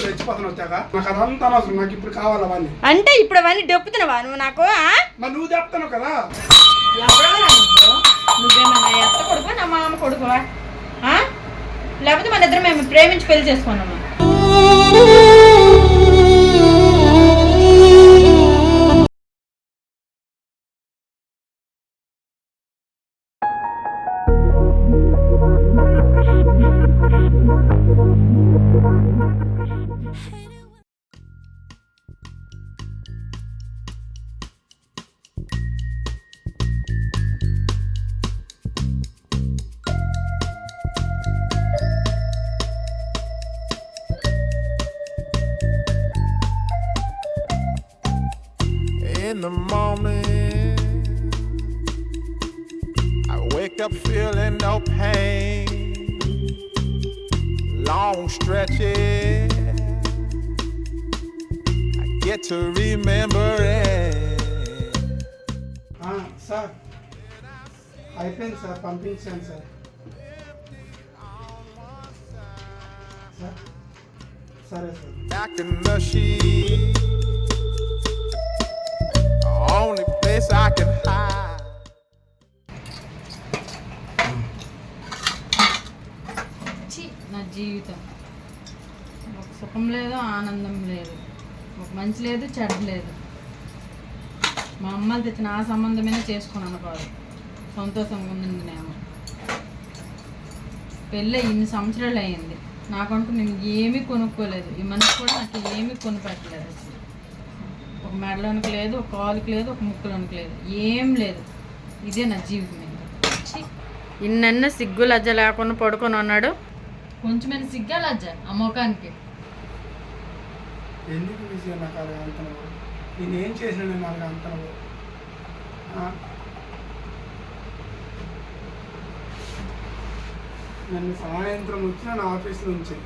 రెచ్చిపోతాను వచ్చాక నాకు అదంతా అవసరం, నాకు ఇప్పుడు కావాలి అవన్నీ. అంటే ఇప్పుడు అవన్నీ డొప్పుతున్నావా నువ్వు నాకు? మరి నువ్వు చెప్తాను కదా. నువ్వేమన్నా ఎత్త కొడుకు నా మామ కొడుకువా? లేకపోతే మన ఇద్దరం మేము ప్రేమించి పెళ్లి చేసుకున్నాము. In the morning, I wake up feeling no pain. Long stretches, I get to remember it. Sir అయిపోయింది సార్, పంపించాను సార్. సరే sir. Back in the sheet, only place I can hide. నా జీవితం ఒక సుఖం లేదు, ఆనందం లేదు, ఒక మంచి లేదు, చెడ్డ లేదు. మా అమ్మలు తెచ్చిన ఆ సంబంధమైనా చేసుకున్నాను కాదు, సంతోషంగా ఉందండి. నేను పెళ్ళి ఇన్ని సంవత్సరాలు అయ్యింది, నాకంటూ నేను ఏమీ కొనుక్కోలేదు. ఈ మనిషి కూడా నాకు ఏమీ కొనిపెట్టలేదు. అసలు ఒక మెడలోనికి లేదు, ఒక కాలుకి లేదు, ఒక ముక్కులోనికి లేదు, ఏం లేదు. ఇదే నా జీవితం. ఇన్నెన్న సిగ్గు లజ్జ లేకుండా పడుకొని ఉన్నాడు. కొంచెమైనా సిగ్గా లజ్జ ఆ ముఖానికి. ఎందుకు విజయం నాకు అలాగ అంటున్నావు? నేనేం చేసిన నేను అలాగ అంటున్నావు? నన్ను సాయంత్రం వచ్చిన నా ఆఫీస్ నుంచి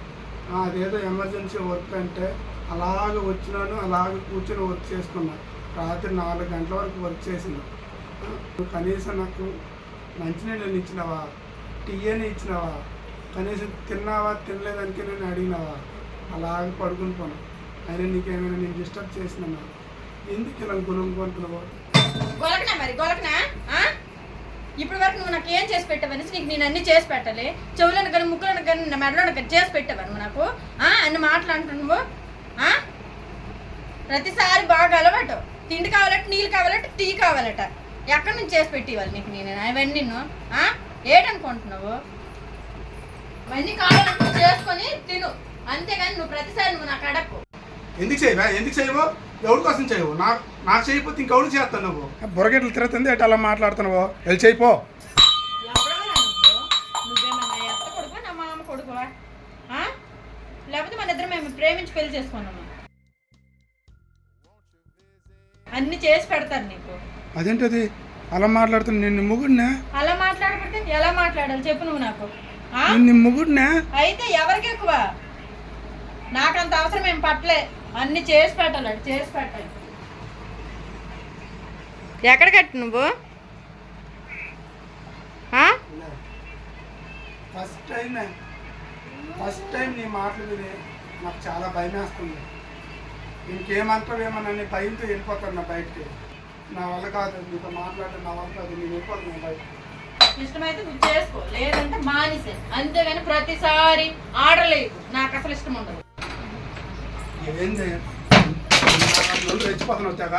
అదేదో ఎమర్జెన్సీ వర్క్ అంటే అలాగ వచ్చినాను, అలాగ కూర్చొని వర్క్ చేసుకున్నా. రాత్రి 4 గంటల వరకు వర్క్ చేసిన. కనీసం నాకు మంచినీళ్ళు ఇచ్చినావా, టీ అని ఇచ్చినావా, కనీసం తిన్నావా తినలేదానికి నేను అడిగినావా? అలాగ పడుకుని పోను. అయినా నీకేమైనా నేను డిస్టర్బ్ చేసినా? ఎందుకు ఇలా గుణంకుంటున్నావు? గొలకనా మరి గొలకనా? ఇప్పటి వరకు నువ్వు నాకు ఏం చేసి పెట్టావనేసి నీకు నేను అన్ని చేసి పెట్టాలి. చెవులను కానీ ముక్కులను కానీ నా మెడలను కానీ చేసి పెట్టావు నువ్వు నాకు. అన్ని మాట్లాడుతున్నావు నువ్వు. ప్రతిసారి బాగా అలవాటు. తిండి కావాలట, నీళ్ళు కావాలట, టీ కావాలట. ఎక్కడి నుంచి చేసి పెట్టేవాళ్ళు నీకు నేను అవన్నీ? ఏటనుకుంటున్నావు? అవన్నీ కావాలంటే చేసుకొని తిను, అంతేగాని నువ్వు ప్రతిసారి నువ్వు నాకు అడక్కు. ఎందుకు చేయవో? ఎవరి కోసం చేయవు? నాకు చేయకపోతే ఇంకెవరికి చేస్తాను? నువ్వు బుర్రగెట్లు తిరుగుతుంది ఎటు అలా మాట్లాడుతున్నావు? వెళ్ళి చేయిపో. నువ్వేమన్నా ఎత్త కొడుకు నా మామ కొడుకువా? లేకపోతే మన ఇద్దరం మేము ప్రేమించి పెళ్లి చేసుకున్నాము. అన్ని చేసి పెడతారు నీకు. అదేంటది అలా మాట్లాడుతున్నా? నిన్ను ముగ్గుడినా? అలా మాట్లాడకపోతే ఎలా మాట్లాడాలి చెప్పు నువ్వు నాకు. నిన్ను ముగ్గుడినా? అయితే ఎవరికి ఎక్కువ? నాకంత అవసరం ఏం పట్టలే. అన్ని చేసి పెట్టాలి, చేసి పెట్టాలి. ఎక్కడ కట్టు నువ్వు? ఫస్ట్ టైం నీ మాటలు విని నాకు చాలా భయం వేస్తుంది. ఇంకేమంటావేమన్నా భయంతో వెళ్ళిపోతాను నా బయటికి. నా వల్ల కాదు నీతో మాట్లాడటం, నా వల్ల కాదు. నేను వెళ్ళిపోతాను బయట. ఇష్టమైతే నువ్వు చేసుకో, లేదంటే మానేసే. అంతేగాని ప్రతిసారి ఆర్డర్ లేదు, నాకు అసలు ఇష్టం ఉండదు. ఏంది రెచ్చిపోతాను వచ్చాక?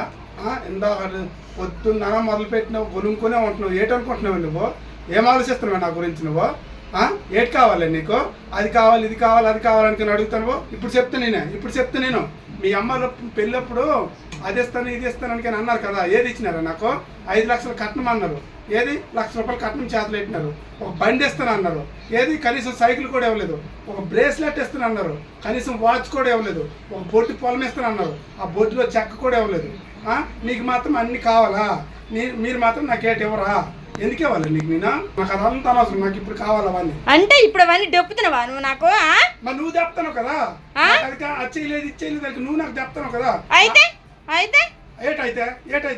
ఇందాక పొద్దున్న మొదలుపెట్టినావు, కొనుక్కొనే ఉంటున్నావు. ఏటనుకుంటున్నావు నువ్వు? ఏం ఆలోచిస్తున్నావు నా గురించి నువ్వు? ఏటి కావాలి నీకు? అది కావాలి, ఇది కావాలి, అది కావాలనుకుని అడుగుతాను. ఇప్పుడు చెప్తే నేను మీ అమ్మ పెళ్ళప్పుడు అది ఇస్తాను, ఇది ఇస్తాను అని అన్నారు కదా. ఏది ఇచ్చినారా నాకు? 5 లక్షలు కట్నం అన్నారు. ఏది? ₹1,00,000 కట్నం చేతులు పెట్టినారు. ఒక బండి ఇస్తాను అన్నారు. ఏది? కనీసం సైకిల్ కూడా ఇవ్వలేదు. ఒక బ్రేస్లెట్ ఇస్తాను అన్నారు. కనీసం వాచ్ కూడా ఇవ్వలేదు. ఒక బొట్టు పొలం ఇస్తాను అన్నారు. ఆ బొట్టులో చెక్క కూడా ఇవ్వలేదు. నీకు మాత్రం అన్ని కావాలా? మీరు మాత్రం నాకేటి ఇవ్వరా? ఎందుకు ఇవ్వాలి నీకు? నాకు అదంతా అవసరం, నాకు ఇప్పుడు కావాలి అవన్నీ. అంటే ఇప్పుడు అవన్నీ డొప్పుతున్నావా నువ్వు నాకు? మరి నువ్వు చెప్తాను కదా, అది చేయలేదు, ఇది చేయలేదు, నువ్వు నాకు చెప్తాను కదా. అయితే అయితే ఏటైతే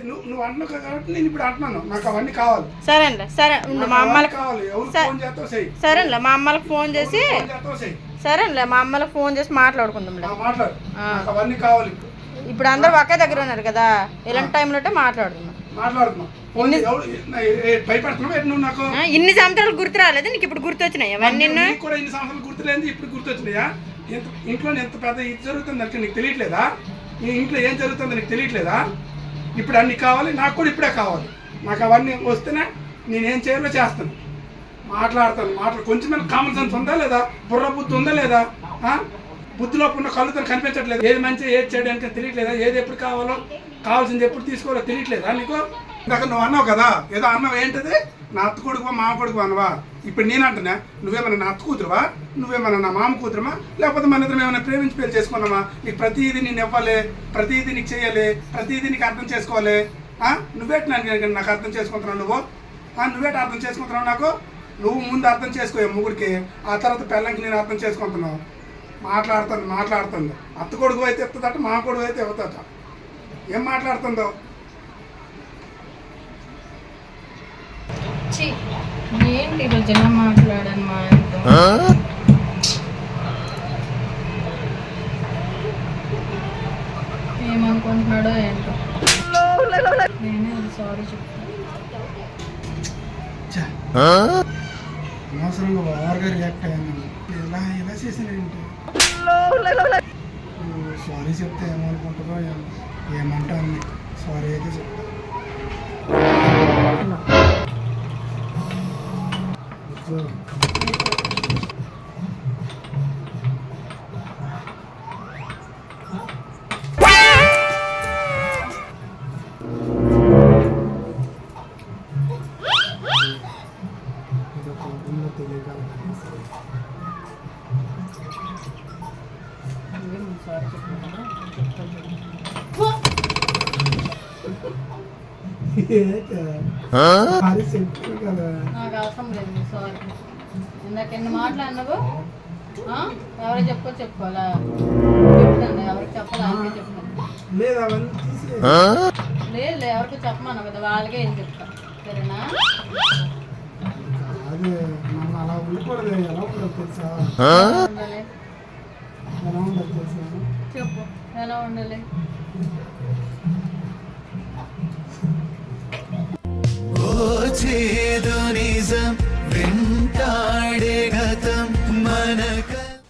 నువ్వు అంటున్నావు కాబట్టి నేను ఇప్పుడు అంటున్నాను. నాకు అవన్నీ కావాలి. సరేలే, సరే మా అమ్మకి కావాలి. ఎవరు ఫోన్ చేస్తావు? సరేలే, మా అమ్మకి ఫోన్ చేసి సరేలే మా అమ్మలకు ఫోన్ చేసి మాట్లాడుకుందాంలే. మాట్లాడు, నాకు అవన్నీ కావాలి ఇప్పుడు. ఇప్పుడు అందరూ ఒకే దగ్గర ఉన్నారు కదా, ఇలాంటి టైంలో మాట్లాడుతున్నాం. మాట్లాడుతున్నాం. భయపడుతున్నావు నువ్వు నాకు? ఇన్ని సంవత్సరాలు గుర్తు రాలేదు నీకు, ఇప్పుడు గుర్తొచ్చినాయి అవన్నీ. నీకు కూడా ఇన్ని సంవత్సరాలు గుర్తులేదు, ఇప్పుడు గుర్తొచ్చినాయా? ఇంట్లో ఎంత పెద్ద ఇది జరుగుతుంది అంటే నీకు తెలియట్లేదా? నీ ఇంట్లో ఏం జరుగుతుందో నీకు తెలియట్లేదా? ఇప్పుడు అన్ని కావాలి, నాకు కూడా ఇప్పుడే కావాలి. నాకు అవన్నీ వస్తేనే నేనేం చేయాలో చేస్తాను, మాట్లాడతాను. కొంచెం కామన్ సెన్స్ ఉందా లేదా? బుర్ర బుద్ధి ఉందా లేదా? బుద్ధిలో ఉన్న కళ్ళుతో కనిపించట్లేదు. ఏది మంచి ఏది చేయడానికి తెలియట్లేదా? ఏది ఎప్పుడు కావాలో, కావాల్సింది ఎప్పుడు తీసుకోవాలో తెలియట్లేదా నీకు? ఇందాక నువ్వు అన్నావు కదా, ఏదో అన్నావు, ఏంటది? నా అత్త కొడుకువా మామ కొడుకు అన్నవా? ఇప్పుడు నేను అంటున్నా, నువ్వేమన్నా నా అత్త కూతురువా? నువ్వేమన్నా నా మామ కూతురుమా? లేకపోతే మన ఇద్దరం ఏమైనా ప్రేమించి పెళ్లి చేసుకున్నామా? నీకు ప్రతిదీ నేను ఇవ్వాలి, ప్రతిదీ నీకు చేయాలి, ప్రతిదీ నీకు అర్థం చేసుకోవాలి. నువ్వేటి నాకు అర్థం చేసుకుంటున్నావు? నువ్వేటి అర్థం చేసుకుంటున్నావు? నాకు నువ్వు ముందు అర్థం చేసుకో ముగ్గురికి, ఆ తర్వాత పిల్లలకి నేను అర్థం చేసుకుంటున్నావు. మాట్లాడుతుంది. అత్త కొడుకు అయితే ఎత్తుందట, మా కొడుకు అయితే ఇవ్వదట. ఏం మాట్లాడుతుందో? ఏంటి ఈరోజు ఎలా మాట్లాడాను మా ఆయనతో? ఏమనుకుంటున్నాడో ఏంటో. నేనే సారీ చెప్తాను. అనవసరంగా ఓవర్గా రియాక్ట్ అయ్యాను. ఇలా చేసానేంటి? సారీ చెప్తే ఏమనుకుంటుందో ఏమంటాను. సారీ అయితే చెప్తా. నాకు అవసరం లేదు సారీ. ఇందాక ఎన్ని మాటలు అన్నావు? ఎవరికి చెప్పుకోవాలా? చెప్తాను, ఎవరికి చెప్పాలా? అందుకే చెప్తాను. లేదు ఎవరికి చెప్పమన్నావు కదా, వాళ్ళకే ఏం చెప్తా. సరేనా? అలా ఉండకూడదు. ఎలా ఉండదు తెలుసా? ఎలా ఉండదు తెలుసా? చెప్పు, ఎలా ఉండాలి? Oh,